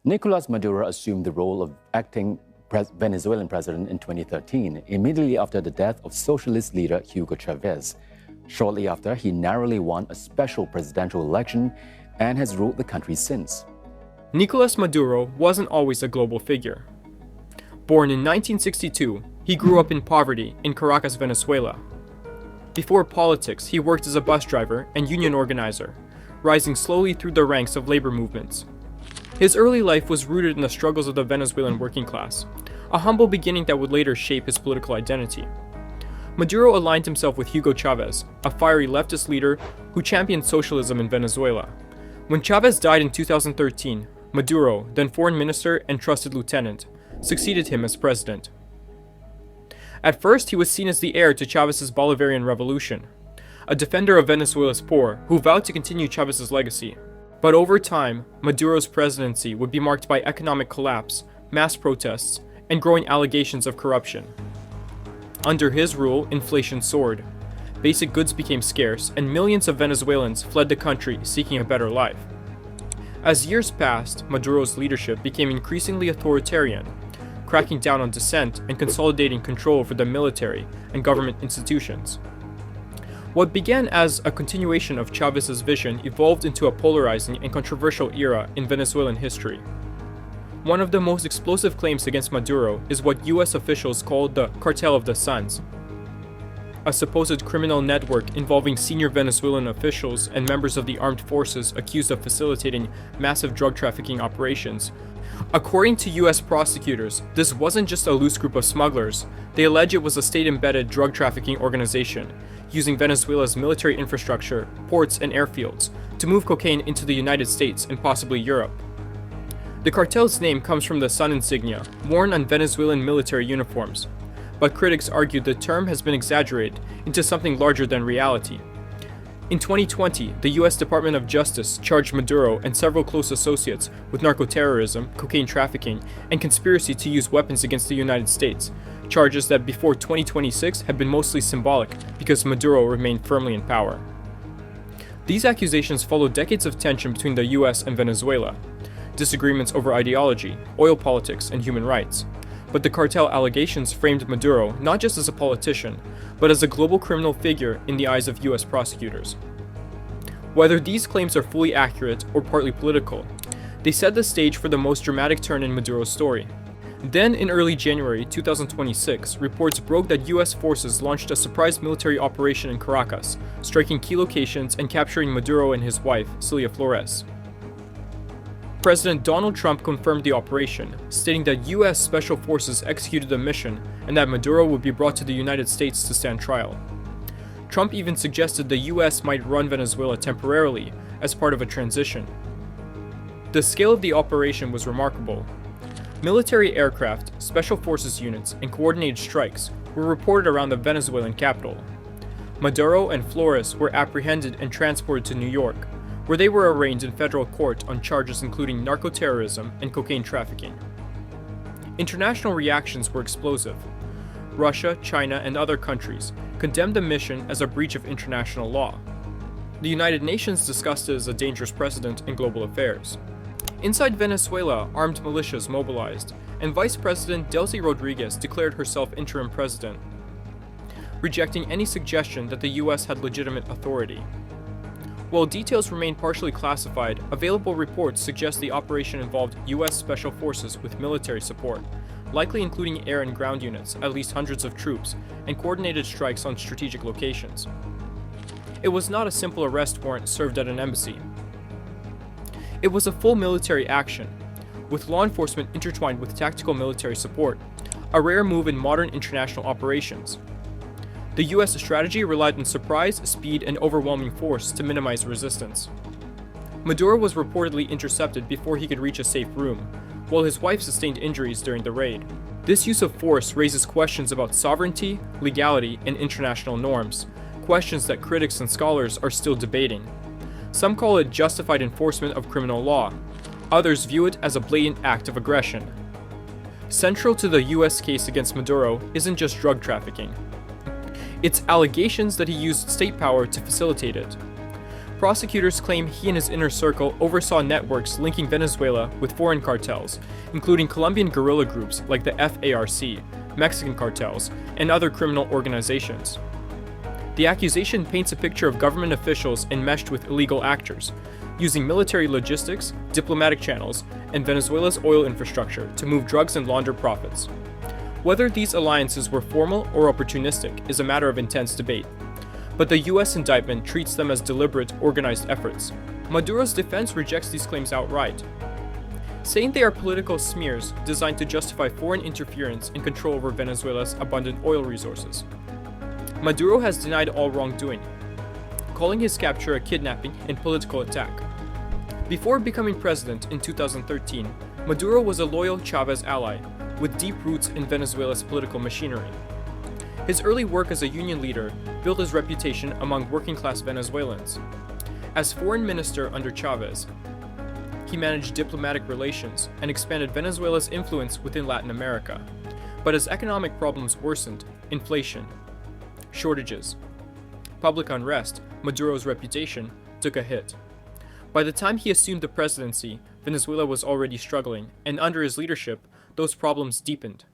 Nicolas Maduro assumed the role of acting Venezuelan president in 2013, immediately after the death of socialist leader Hugo Chavez. Shortly after, he narrowly won a special presidential election and has ruled the country since. Nicolas Maduro wasn't always a global figure. Born in 1962, he grew up in poverty in Caracas, Venezuela. Before politics, he worked as a bus driver and union organizer, rising slowly through the ranks of labor movements. His early life was rooted in the struggles of the Venezuelan working class, a humble beginning that would later shape his political identity. Maduro aligned himself with Hugo Chavez, a fiery leftist leader who championed socialism in Venezuela. When Chavez died in 2013, Maduro, then foreign minister and trusted lieutenant, succeeded him as president. At first, he was seen as the heir to Chavez's Bolivarian revolution, a defender of Venezuela's poor who vowed to continue Chavez's legacy. But over time, Maduro's presidency would be marked by economic collapse, mass protests, and growing allegations of corruption. Under his rule, inflation soared. Basic goods became scarce, and millions of Venezuelans fled the country seeking a better life. As years passed, Maduro's leadership became increasingly authoritarian, cracking down on dissent and consolidating control over the military and government institutions. What began as a continuation of Chavez's vision evolved into a polarizing and controversial era in Venezuelan history. One of the most explosive claims against Maduro is what US officials called the Cartel of the Suns, a supposed criminal network involving senior Venezuelan officials and members of the armed forces accused of facilitating massive drug trafficking operations. According to US prosecutors, this wasn't just a loose group of smugglers. They allege it was a state-embedded drug trafficking organization, using Venezuela's military infrastructure, ports, and airfields to move cocaine into the United States and possibly Europe. The cartel's name comes from the sun insignia, worn on Venezuelan military uniforms, but critics argue the term has been exaggerated into something larger than reality. In 2020, the US Department of Justice charged Maduro and several close associates with narcoterrorism, cocaine trafficking, and conspiracy to use weapons against the United States, charges that before 2026 had been mostly symbolic because Maduro remained firmly in power. These accusations follow decades of tension between the US and Venezuela, disagreements over ideology, oil politics, and human rights. But the cartel allegations framed Maduro not just as a politician, but as a global criminal figure in the eyes of US prosecutors. Whether these claims are fully accurate or partly political, they set the stage for the most dramatic turn in Maduro's story. Then, in early January 2026, reports broke that US forces launched a surprise military operation in Caracas, striking key locations and capturing Maduro and his wife, Celia Flores. President Donald Trump confirmed the operation, stating that US Special Forces executed the mission and that Maduro would be brought to the United States to stand trial. Trump even suggested the US might run Venezuela temporarily as part of a transition. The scale of the operation was remarkable. Military aircraft, special forces units, and coordinated strikes were reported around the Venezuelan capital. Maduro and Flores were apprehended and transported to New York, where they were arraigned in federal court on charges including narcoterrorism and cocaine trafficking. International reactions were explosive. Russia, China, and other countries condemned the mission as a breach of international law. The United Nations discussed it as a dangerous precedent in global affairs. Inside Venezuela, armed militias mobilized, and Vice President Delcy Rodriguez declared herself interim president, rejecting any suggestion that the US had legitimate authority. While details remain partially classified, available reports suggest the operation involved US Special Forces with military support, likely including air and ground units, at least hundreds of troops, and coordinated strikes on strategic locations. It was not a simple arrest warrant served at an embassy. It was a full military action, with law enforcement intertwined with tactical military support, a rare move in modern international operations. The US strategy relied on surprise, speed, and overwhelming force to minimize resistance. Maduro was reportedly intercepted before he could reach a safe room, while his wife sustained injuries during the raid. This use of force raises questions about sovereignty, legality, and international norms, questions that critics and scholars are still debating. Some call it justified enforcement of criminal law. Others view it as a blatant act of aggression. Central to the US case against Maduro isn't just drug trafficking. It's allegations that he used state power to facilitate it. Prosecutors claim he and his inner circle oversaw networks linking Venezuela with foreign cartels, including Colombian guerrilla groups like the FARC, Mexican cartels, and other criminal organizations. The accusation paints a picture of government officials enmeshed with illegal actors, using military logistics, diplomatic channels, and Venezuela's oil infrastructure to move drugs and launder profits. Whether these alliances were formal or opportunistic is a matter of intense debate, but the US indictment treats them as deliberate, organized efforts. Maduro's defense rejects these claims outright, saying they are political smears designed to justify foreign interference and control over Venezuela's abundant oil resources. Maduro has denied all wrongdoing, calling his capture a kidnapping and political attack. Before becoming president in 2013, Maduro was a loyal Chavez ally with deep roots in Venezuela's political machinery. His early work as a union leader built his reputation among working-class Venezuelans. As foreign minister under Chavez, he managed diplomatic relations and expanded Venezuela's influence within Latin America. But as economic problems worsened, inflation, shortages, public unrest, Maduro's reputation took a hit. By the time he assumed the presidency, Venezuela was already struggling, and under his leadership, those problems deepened.